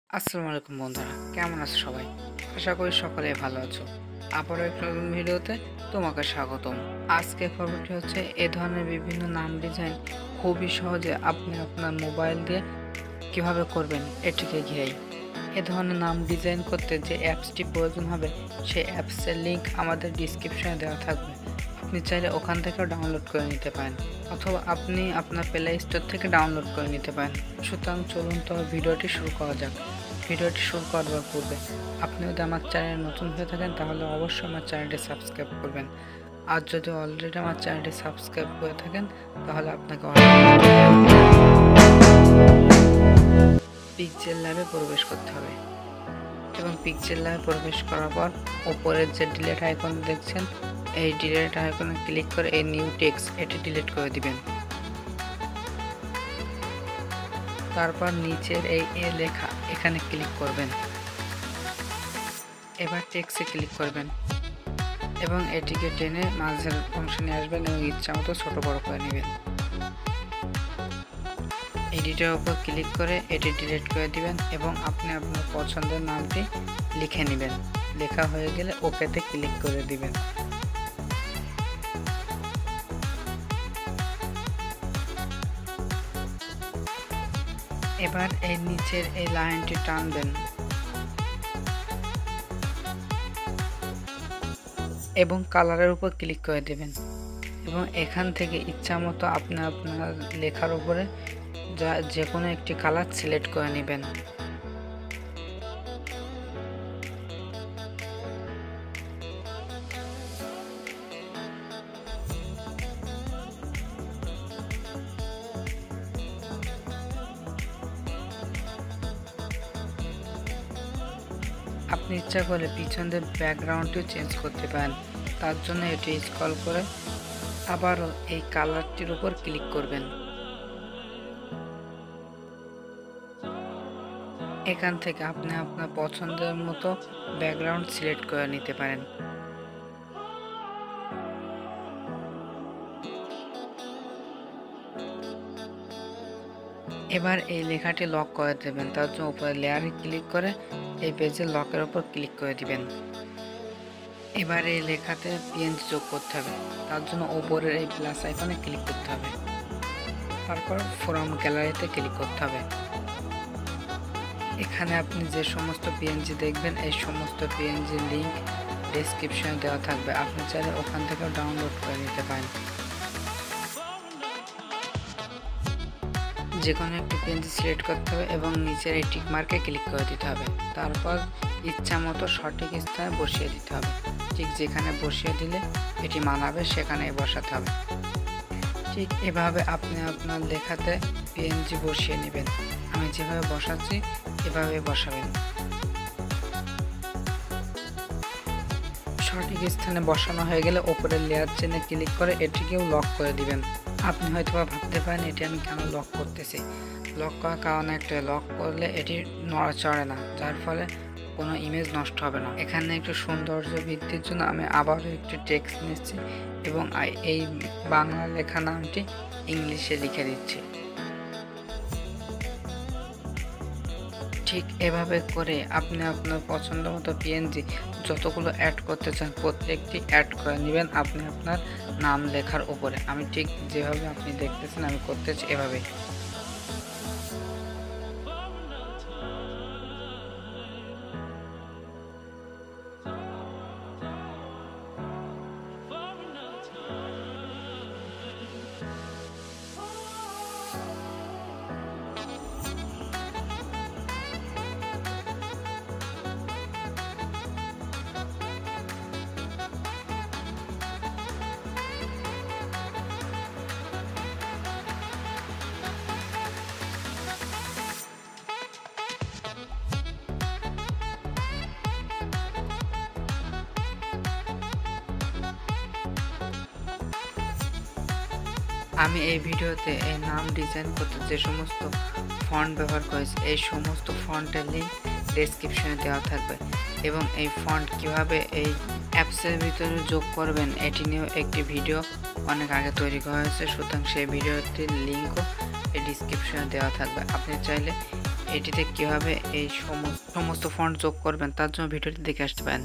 আসসালামু আলাইকুম বন্ধুরা, কেমন আছো সবাই? আশা করি সকলে ভালো আছো। আবারও একটা নতুন ভিডিওতে তোমাকে স্বাগতম। আজকের পর্বটি হচ্ছে এ ধরনের বিভিন্ন নাম ডিজাইন খুবই সহজে আপনি আপনার মোবাইল দিয়ে কিভাবে করবেন এটিকে ঘিরেই। এ ধরনের নাম ডিজাইন করতে যে অ্যাপসটি প্রয়োজন হবে সেই অ্যাপসের লিঙ্ক আমাদের ডিসক্রিপশনে দেওয়া থাকবে। আপনি চাইলে ওখান থেকেও ডাউনলোড করে নিতে পারেন অথবা আপনি আপনার প্লে স্টোর থেকে ডাউনলোড করে নিতে পারেন। সুতরাং চলুন তো ভিডিওটি শুরু করা যাক। ভিডিওটি শুরু করবার পূর্বে আপনি যদি আমার চ্যানেলে নতুন হয়ে থাকেন তাহলে অবশ্যই আমার চ্যানেলটি সাবস্ক্রাইব করবেন। আর যদি অলরেডি আমার চ্যানেলটি সাবস্ক্রাইব করে থাকেন তাহলে আপনাকে পিক্সেল ল্যাবে প্রবেশ করতে হবে এবং পিক্সেল ল্যাবে প্রবেশ করার পর উপরের যে ডিলিট আইকন দেখছেন এই ডিলিট আইকনে ক্লিক করে এই নিউ টেক্সট এটি ডিলিট করে দিবেন। তারপর নিচের এই লেখা এখানে ক্লিক করবেন। এবার টেক্সটে ক্লিক করবেন এবং এটিকে টেনে মাঝের অংশে নিয়ে আসবেন এবং ইচ্ছা মতো ছোটো বড়ো করে নেবেন। এডিটের উপর ক্লিক করে এটি ডিলিট করে দিবেন এবং আপনি আপনার পছন্দের নামটি লিখে নেবেন। লেখা হয়ে গেলে ওকেতে ক্লিক করে দিবেন। এবার এই নিচের এই লাইনটি টানবেন এবং কালারের উপর ক্লিক করে দেবেন এবং এখান থেকে ইচ্ছা মতো আপনি আপনার লেখার উপরে যে কোনো একটি কালার সিলেক্ট করে নেবেন। আপনি ইচ্ছা করলে পিছনের ব্যাকগ্রাউন্ডটিও চেঞ্জ করতে পারেন। তার জন্য এটি স্ক্রল করে আবারও এই কালারটির উপর ক্লিক করবেন। এখান থেকে আপনি আপনার পছন্দের মতো ব্যাকগ্রাউন্ড সিলেক্ট করে নিতে পারেন। এবার এই লেখাটি লক করে দেবেন। তার জন্য উপরে লেয়ারে ক্লিক করে এই পেজের লকের উপর ক্লিক করে দিবেন। এবার এই লেখাতে পিএনজি যোগ করতে হবে। তার জন্য উপরের এই প্লাস আইকনে ক্লিক করতে হবে। তারপর ফ্রম গ্যালারিতে ক্লিক করতে হবে। এখানে আপনি যে সমস্ত পিএনজি দেখবেন এই সমস্ত পিএনজি লিঙ্ক ডেসক্রিপশনে দেওয়া থাকবে। আপনি চাইলে ওখান থেকেও ডাউনলোড করে নিতে পারেন। যে কোনো একটি পিএনজি সিলেক্ট করতে হবে এবং নিচের এই টিক মার্কে ক্লিক করে দিতে হবে। তারপর ইচ্ছা মতো সঠিক স্থানে বসিয়ে দিতে হবে। ঠিক যেখানে বসিয়ে দিলে এটি মানাবে সেখানে বসাতে হবে। ঠিক এভাবে আপনি আপনার লেখাতে পিএনজি বসিয়ে নেবেন। আমি যেভাবে বসাচ্ছি এভাবে বসাবেন। সঠিক স্থানে বসানো হয়ে গেলে ওপরের লেয়ার চেনে ক্লিক করে এটিকেও লক করে দিবেন। আপনি হয়তো ভাবতে পারেন এটি আমি কেন লক করতেছি। লক করার কারণ একটা, লক করলে এটি নড়াচড়ে না, যার ফলে কোনো ইমেজ নষ্ট হবে না। এখানে একটু সৌন্দর্য বৃদ্ধির জন্য আমি আবারও একটি টেক্সট নিচ্ছি এবং এই বাংলা লেখা নামটি ইংলিশে লিখে দিচ্ছি। ঠিক এভাবে করে আপনি আপনার পছন্দ মতো পিএনজি যতগুলো অ্যাড করতে চান প্রত্যেকটি অ্যাড করে নেবেন আপনি আপনার নাম লেখার উপরে। আমি ঠিক যেভাবে আপনি দেখতেছেন আমি করতেছি এভাবে। আমি এই ভিডিওতে এই নাম ডিজাইন করতে যে সমস্ত ফন্ট ব্যবহার করেছি এই সমস্ত ফন্টের লিঙ্ক ডেসক্রিপশনে দেওয়া থাকবে এবং এই ফন্ট কিভাবে এই অ্যাপসের ভিতরে যোগ করবেন এটি নিয়েও একটি ভিডিও অনেক আগে তৈরি করা হয়েছে। সুতরাং সেই ভিডিওটির লিঙ্কও এই ডেসক্রিপশনে দেওয়া থাকবে। আপনি চাইলে এটিতে কীভাবে এই সমস্ত ফন্ট যোগ করবেন তার জন্য ভিডিওটি দেখে আসতে পারেন।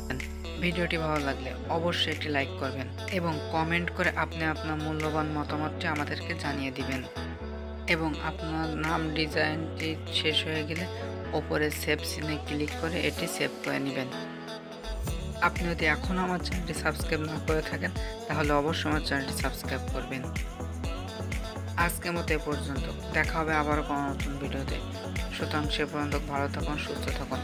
ভিডিওটি ভালো লাগলে অবশ্যই একটি লাইক করবেন এবং কমেন্ট করে আপনি আপনার মূল্যবান মতামতটি আমাদেরকে জানিয়ে দিবেন। এবং আপনার নাম ডিজাইনটি শেষ হয়ে গেলে ওপরে সেভ সিনে ক্লিক করে এটি সেভ করে নেবেন। আপনি যদি এখনও আমার চ্যানেলটি সাবস্ক্রাইব না করে থাকেন তাহলে অবশ্যই আমার চ্যানেলটি সাবস্ক্রাইব করবেন। আজকের মতো এ পর্যন্ত, দেখা হবে আবারও কোনো নতুন ভিডিওতে। সুতরাং সে পর্যন্ত ভালো থাকুন, সুস্থ থাকুন।